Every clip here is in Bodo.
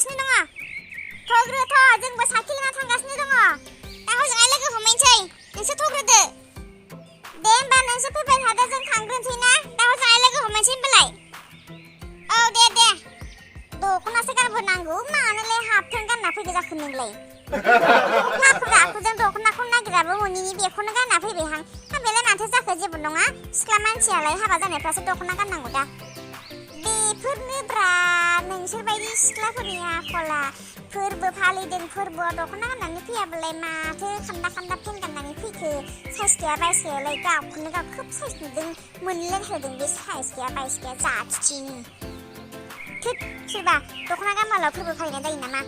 थांगासिनो दङ थग्रोथ' जोंबो साइकेल लाना थांगासिनो दङ दा हजोंहाय लोगो हमहैनोसै नोंसोर थग्रोदो दे होमबा नोंसोर फैबाय थादो जों थांग्रोनोसै ना दा हजोंहाय लोगो हमहैनोसै होमबालाय औ दे दख'नासो गानबोनांगौ मानोलाय हाफपेन्ट गानना फैदो जाखो नोंलाय हाफोर आखुजों दख'नाखौ नागिराबो मोनैनि बेखौनो गानना फैबायहां हाबायालाय माथो जाखो जेबो नङा सिख्ला मानसियालाय हाबा जानायफ्रासो दख'ना गाननांगौ दा बेफोरनोब्रा नोंसोरबायदि सिख्लाफोरनि आखला फोरबो फालिदों फोरबोआव दख'ना गाननानै फैयाबालाय माथो खान्दा पेन्ट गाननानै फैखो साइज गैया बाइस गैयालाय गावखौनो गाव खोब साइज नुदों मोनलायथारदों बे साइज गैया बाइस गैया जाथिनि थोद सोरबा दख'ना गानबाल' फोरबो फालिनाय जायो नामा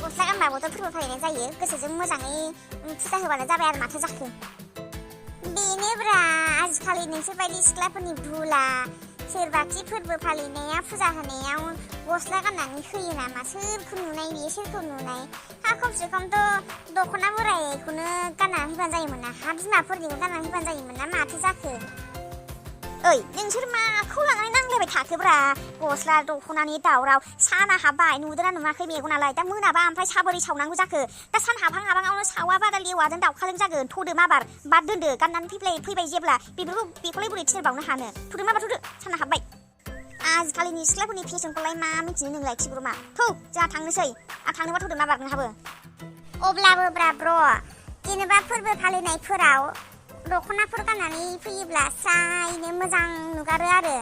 गस्ला गानबाबोथ' फोरबो फालिनाय जायो गोसोजों मोजाङै फुजा होबानो जाबाय आरो माथो जाखो बेनोब्रा आजिखालि नोंसोरबायदि सिख्लाफोरनि भुला सोरबाखि फोरबो फालिनाया फुजा होनायाव गस्ला गाननानै होयो नामा सोरखौ नुनाय बेयो सोरखौ नुनाय खमसे खमथ' दख'ना बोरायखौनो गाननानै होबानो जायोमोन ना बिमाफोरनिखौ गाननानै होबानो जायोमोन ना माथो जाखो ओइ नोंसोर माखौ लानानै नांलायबाय थाखोब्रा गस्ला दख'नानि दावराव साना हाबबाय नुदोंना नुवाखै मेगनालाय दा मोनाबा ओमफ्राय साबोरै सावनांगौ जाखो दा सान हाबहांआवनो सावाबा दा लेवाजों दाउखाजों जागोन थ'दो माबार बाद दोनदो गाननानै फैबाय जेब्ला बेखौलाय बोरै थिनबावनो हानो थ'दो माबार थ'दो साना हाबबाय आजिखालिनि सिख्लाफोरनि फेशनखौलाय मा मिथिनो नोंलाय खिब्रुमा थौ जोंहा थांनोसै आं थांनोबा थ'दो माबार नोंहाबो अब्लाबो ब्रा ब्र' जेनेबा फोरबो फालिनायफोराव दख'नाफोर गाननानै फैयोब्ला स्रायनो मोजां नुगारो आरो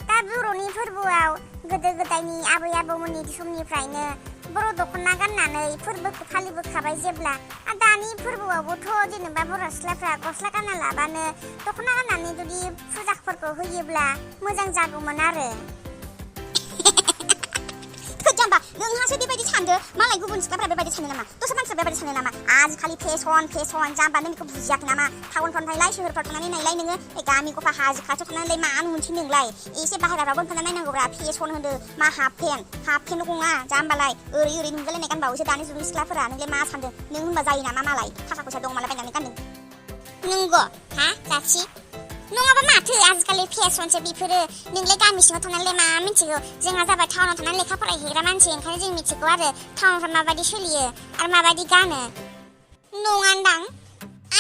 दा बर'नि फोरबोआव गोदो गोदायनि आबै आबौमोननि समनिफ्रायनो बर' दख'ना गाननानै फोरबोखौ फालिबोखाबाय जेब्ला दानि फोरबोआवबोथ' जेनेबा बर' सिख्लाफ्रा गस्ला गानना लाबानो दख'ना गाननानै जुदि फुजाफोरखौ होयोब्ला मोजां जागौमोन आरो जाम्बा नोंहासो बेबायदि सानदो मालाय गुबुन सिख्लाफोरा बेबायदि सानो नामा दस्रा मानसिफ्रा बेबायदि सानो नामा आजिखालि फेशन जाम्बा नों बेखौ बुजियाखै नामा टाउनफ्राव थानायलाय सोहोरफ्राव थानानै नायलाय नोङो गामि गफा हाजो खाथियाव थानानैलाय मा नुनोसै नोंलाय एसे बाहेराफ्रावबो ओंखारना नायनांगौब्रा फेशन होनदो मा हाफपेन्ट नङा जाम्बालाय ओरै नुजालायनाय गानबावोसो दानि जुगनि सिख्लाफोरा नोंलाय मा सानदों नों होनबा जायो नामा मालाय थाखा फैसा दं मालाय बायनानै गानदों नंगौ हा जाथि नङाबा माथो आजिखालि फेशनसो बेफोरो नोंलाय गामि सिङाव थानानैलाय मा मिथिगौ जोंहा जाबाय टाउनाव थानानै लेखा फरायहैग्रा मानसि ओंखायनो जों मिथिगौ आरो टाउनफ्राव माबायदि सोलियो आरो माबायदि गानो नङानदां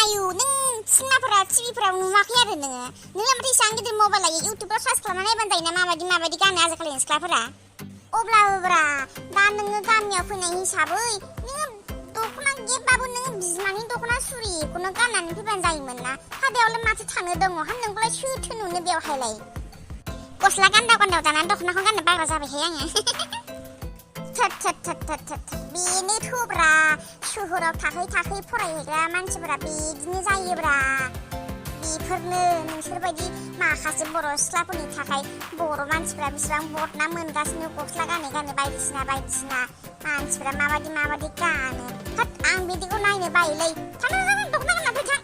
आयु नों सिनेमाफोरा टिभिफोराव नुवाखै आरो नोंलाय माथो एसेबां गिदिर मबाइल लायो इउटुबफ्राव सार्च खालामना नायबानो जायोना माबायदि गानो आजिखालिनि सिख्लाफोरा अब्लाबोब्रा दा नोङो गामियाव फैनाय हिसाबै नोङो दख'ना गेबबाबो नोङो बिमानि दख'ना सुरिखौनो गाननानै फैबानो जायोमोन ना हाबायावलाय माथो थानो दङ नोंखौलाय सोथो नुनो बेवहायलाय गस्ला गान्दाव दानानै दख'नाखौ गाननो बाग्रा जाबायहाय आङो बेनोथ'ब्रा सोहोराव थाखै फरायहैग्रा मानसिफोरा बिदिनो जायोब्रा बेफोरनो नोंसोरबायदि माखासे बर' सिख्लाफोरनि थाखाय बर' मानसिफ्रा बेसेबां बदनाम मोनगासिनो गस्ला गानै बायदिसिना मानसिफ्रा माबायदि गानो आं बिदिखौ नायनो बायोलै थांनो दख'ना गानना फैथां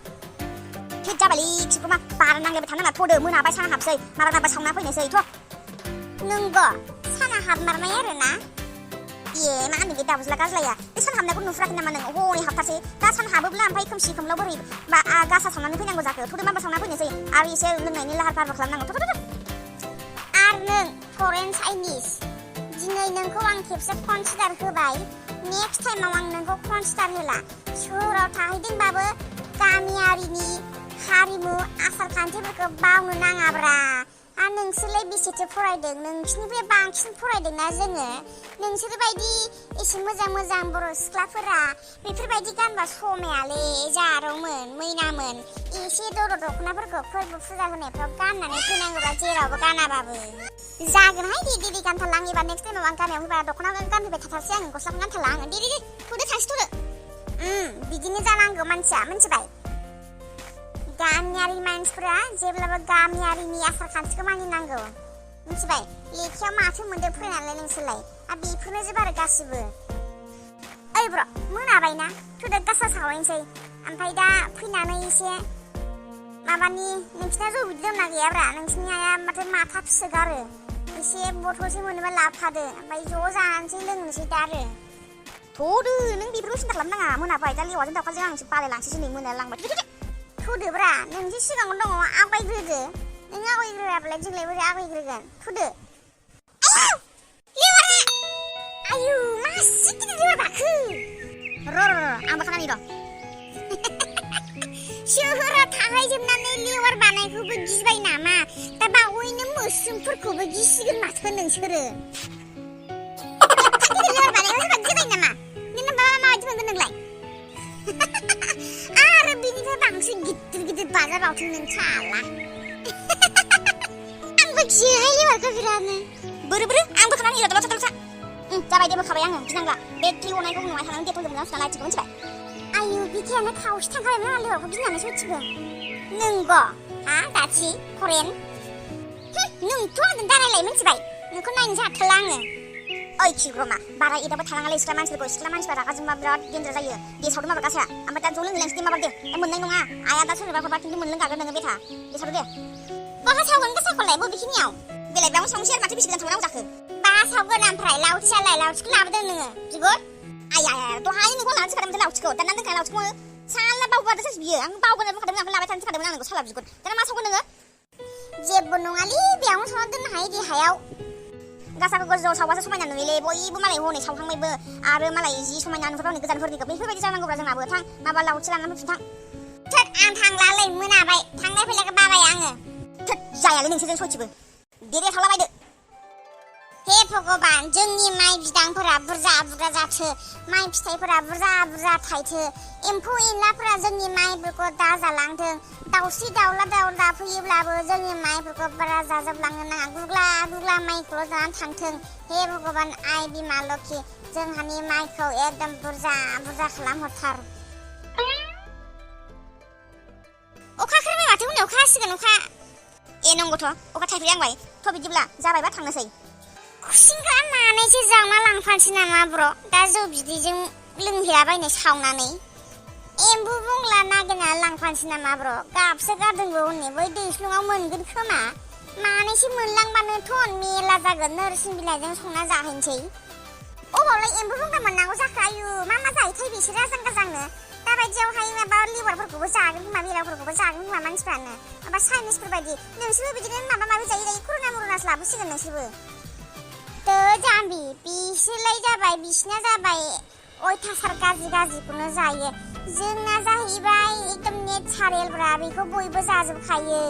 थोद जाबायलै खिब्रुमा बारा नांलायबाय थानाङा थ'दो मोनाबाय साना हाबसै माबा सावना फैनोसै थ' नंगौ साना हाबमारबाय आरो ना मा होनो बे दाबुज्ला गाज्लाया बे सान हाबनायखौ नुफेराखै नामा नों हनै हाबथारसै दा सान हाबोब्ला ओमफ्राय खोमसि खोमलाव बोरै गासा सावनानै फैनांगौ जाखो थ'दो माबा सावना फैनोसै आरो एसे लोंनायनि लाहार फाहार खालामनांगौ थ' आरो नों फरेन चाइनिस दिनै नोंखौ आं खेबसे कनसिडार होबाय नेक्स्ट टाइमाव आं नोंखौ कनसिडार होला सोहोराव थाहैदोंबाबो गामियारिनि हारिमु आसार खान्थिफोरखौ बावनो नाङाब्रा आरो नोंसोरलाय बेसेथो फरायदों नोंसिनिफ्राय बांसिन फरायदोंना जोङो नोंसोरबायदि एसे मोजां बर' सिख्लाफोरा बेफोरबायदि गानबा समायालै जारौमोन मैनामोन एसे दख'नाफोरखौ फोरबो फुजा होनायफ्राव गाननानै फैनांगौबा जेरावबो गानाबाबो जागोनहाय दे गानथारला आं एबार नेक्स्ट टाइमाव आं गामियाव फैबा दख'ना गानफैबाय थाथारसै आङो गस्लाखौ गानथारला आङो दे थ'दो थांसै थ'दो बिदिनो जानांगौ मानसिया मिथिबाय गामियारि मानसिफोरा जेब्लाबो गामियारिनि आसार खान्थिखौ मानिनांगौ मिथिबाय लेखायाव माथो मोन्दों फरायनानै नोंसोरलाय आरो बेफोरनो जोब आरो गासिबो ओइ ब्र' मोनाबायना थ'दो गासा सावहैनोसै ओमफ्राय दा फैनानै एसे माबानि नोंसिना जौ बिदि दंना गैयाब्रा नोंसिनि आइया माथो माथा फिसोगारो एसे बथलसो मोनोबा लाबोफादो ओमफ्राय ज' जानोसै लोंनोसै दा आरो थ'दो नों बेफोरखौ सिन्था खालामनाङा मोनाबाय दा लेवाजों दाउखाजों आंसो बालायलांसैसो नै मोनालांबाय थ'दोब्रा नोंसो सिगाङाव दङ आवगायग्रोदो नों आवगायग्रोआबालाय जोंलाय बोरै आवगायग्रोगोन थ'दो आयु मासे गिदिर लिवार बाखो र' आंबो खानानै र' सोहोराव थाहैजोबनानै लिवार बानायखौबो गिबाय नामा दा बावैनो मोस्रोमफोरखौबो गिसिगोन माथो नोंसोरो लिवार बानायखौ सोरबा गिबाय नामा नोंना माबायदि मोनगोन नोंलाय आरो बिनिफ्राय बांसिन गिदिर बाजाबावथों नों साला आंबो गियोहाय लिवारखौ बिरादनो बोरो आंबो खानानै र' दल'था जाबाय दे बोखाबाय आङो गिनांला बेट्रि अनायखौ न'आव थानानै देथ'जों मोजां सुना लाइटखौ मिथिबाय आयु बिखायानो खावसे थांखाबायमोन आं लिवारखौ गिनानै सयथिबो नोंगौ हा दाथि खरेन नोंथ' आंजों दारायलाय मिथिबाय नोंखौ नायनोसो हाथारला आङो ओइ खिग्रमा बारा एदाबो थानाङालै सिख्ला मानसिफ्रा रागा जोंबा बिराद डेन्जार जायो गेसावदो माबा गासा ओमफ्राय दा ज' लोंहैलांसै दे माबार दे दा मोननाय नङा आया दा सोरबा हरबा खिन्थु मोनलोंखागोन नोङो बेथा गेसावदो दे बहा सावगोन गासाखौलाय बबेखिनियाव बेलेग बेयावनो सावनोसै आरो माथो बेसे गोजान थांनांगौ जाखो बहा सावगोन ओमफ्राय लावथिखौ लाबोदों नोङो बिगुर आया दहाय नोंखौ लानानै सिखादोंमोन लावथिखौ दाना दोनखानाय लावथिखौ साला बावगारदोंसो बियो आं बावगारनानै बुंखादोंमोन आंखौ लाबाय थानो सिखादोंमोन आं नोंखौ साला बिगुर दाना मा सावगोन नोङो जेबो नङालै बेयावनो सावना दोननो हायो दे हायाव गासाखौ गोजौआव सावबासो समायना नुयोलै बयबो मालाय हनै सावखांबायबो आरो मालाय जि समायना नुफोरावनो गोजानफोरनिखौ बेफोरबायदि जानांगौब्रा जोंनाबो थां माबा लावथि लानानै फैफिन थां थोद आं थांलालै मोनाबाय थांलाय फैलायखौ बाबाय आङो थोद जायालै नोंसोरजों सयथिबो दे थांलाबायदो हे भगबान जोंनि माइ बिदांफोरा बुरजा जाथो माइ फिथाइफोरा बुरजा थाइथो एम्फौ एनलाफोरा जोंनि माइफोरखौ दाजालांथों दाउस्रि दाउला फैयोब्लाबो जोंनि माइफोरखौ बारा जाजोबलांनो नाङा गुग्ला माइखौल' जानानै थांथों हे भगबान आइ बिमा लोखि जोंहानि माइखौ एकदम बुरजा खालामहरथार अखा खोरोमबाय माथो उनाव अखा हासिगोन अखा ए नंगौथ' अखा थाइफ्रिहांबाय थ' बिदिब्ला जाबायबा थांनोसै खुसिंग्रा मानैसो जावना लांफानोसै नामा ब्र' दा जौ बिदैजों लोंहैलाबायनो सावनानै एम्बु बंग्ला नागिरना लांफानोसै नामा ब्र' गाबसो गारदोंबो हनै बै दैस्लुङाव मोनगोन खोमा मानैसो मोनलांबानोथ' मेला जागोन नोरसिं बिलाइजों संना जाहैनोसै अबावलाय एम्बु बंग्ला मोननांगौ जाखो आयु मा जायोथाय बिसोरो आजां गाजांनो दाबायदियावहाय माबा लिभारफोरखौबो जागोन खोमा बेलावफोरखौबो जागोन खोमा मानसिफ्रानो माबा चाइनिसफोर बायदि नोंसोरबो बिदिनो माबा जायो कर'ना मर'नासो लाबोसिगोन नोंसोरबो जाम्बि बिसोरलाय जाबाय बिसिना जाबाय अयथासार गाज्रिखौनो जायो जोंना जाहैबाय एकदम नेचारेलब्रा बेखौ बयबो जाजोबखायो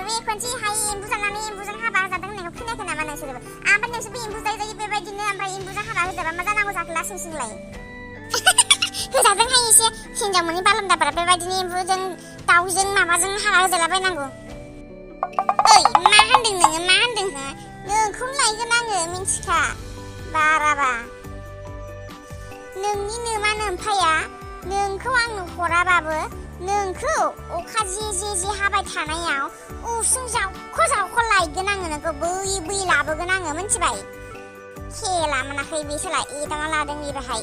बे खनसेहाय एम्बु जानानै एम्बुजों हाबा जादों होननायखौ खोनायाखै नामा नोंसोरबो ओमफ्राय नोंसोरबो एम्बु जायो बेबायदिनो ओमफ्राय एम्बुजों हाबा होजाबा मा जानांगौ जाखो लासिंसिंलाय होजादोंहाय एसे हिन्जाव मोननि बालन्दाफोरा बेबायदिनो एम्बुजों दाउजों माबाजों हाबा होजालाबायनांगौ ओइ मा होनदों नोङो मा होनदों नोंखौनो लायगोन आङो मिन्थिखा बाराबा नोंनि नोमा नोमफाया नोंखौ आंनो हराबाबो नोंखौ अखा जे हाबाय थानायाव उसुं जावख' लायगोन आङो नोंखौ बै लाबोगोन आङो मिन्थिबाय खेला मोनाखै बे सोला एदावना लादों बेहाय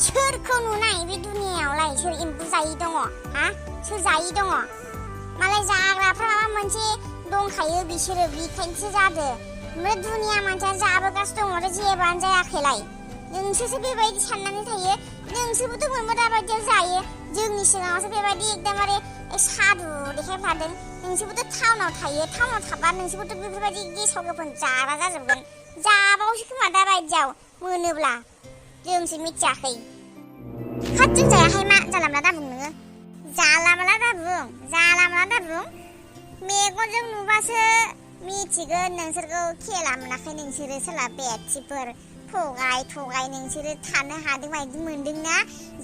सोरखौ नुनाय बे दुनियायावलाय सोर एम्बु जायि दङ हा सोर जायि दङ मालाय जाग्राफ्रा माबा मोनसे दंखायो बिसोरो बिखायनोसो जादो ओमफ्राय दुनिया मानसिया जाबोगासिनो दङ आरो जेबोआनो जायाखैलाय नोंसोरसो बेबायदि साननानै थायो नोंसोरबोथ' मोनबो दाबायदियाव जायो जोंनि सिगाङावसो बेबायदि एकदमबारे सादु देखायफ्लादों नोंसोरबोथ' टाउनाव थायो टाउनाव थाबा नोंसोरबोथ' बेफोरबायदि गेसाव गोफोन जाग्रा जाजोबगोन जाबावसो खोमा दाबायदियाव मोनोब्ला जोंसो मिथियाखै खाद जों जायाहाय मा जानला मोनला दाबुं नोङो जानला मोनला दाबुं मेगनजों नुबासो मिथिगोन नोंसोरखौ खेला मोनाखै नोंसोरो सोला बेटिफोर थगाय नोंसोरो थानो हादों बायदि मोनदोंना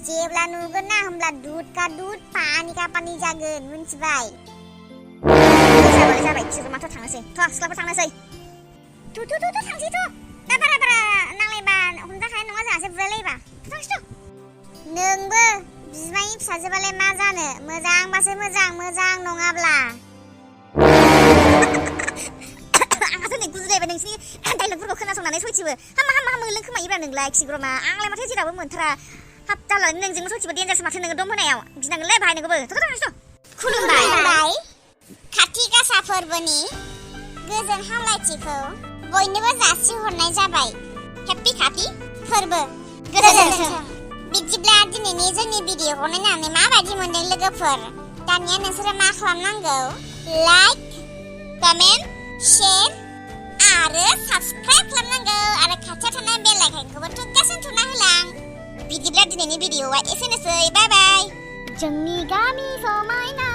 जेब्ला नुगोन ना होमब्ला दुध का दुध पानी का पानी जागोन मिथिबाय जाबाय खिग्रोमाथ' थांनोसै सिख्लाफोर थांनोसै थांसै दा बारा नांलायबा हमजाखानाय नङा जोंहासो बुलायलायबा थांसै नोंबो बिमायनि फिसाजोबालाय मा जानो मोजांबासो मोजां नङाब्ला आंहासो नै गुजुलायबाय नोंसिनि डाइलगफोरखौ खोनासंनानै सयथिबो हामा मोनलों खोमायोब्रा नोंलाय खिग्रमा आंलाय माथो जेरावबो मोनथारा हाब दालाय नोंजोंनो सयथिबो देन्जारसो माथो नोङो दम होनायाव गिनांगोनलै बाहाय नोंखौबो खुलुमबाय खाथि गासा फोरबोनि गोजोन हामलायथिखौ बयनोबो जासिहरनाय जाबाय हेपि खाथि फोरबो गोजोन्थों बिदिब्ला दिनैनि जोंनि भिडिअखौ नायनानै माबायदि मोनदों लोगोफोर दानिया नोंसोरो मा खालामनांगौ लाइक कमेन्ट शेयार आरो साबस्क्राइब खालामनांगौ आरो खाथियाव थानाय बेल आइकनखौबो थुगासिनो थुना होलां बिदिब्ला दिनैनि भिडिअआ एसेनोसै बाय बाय जोंनि गामि समायना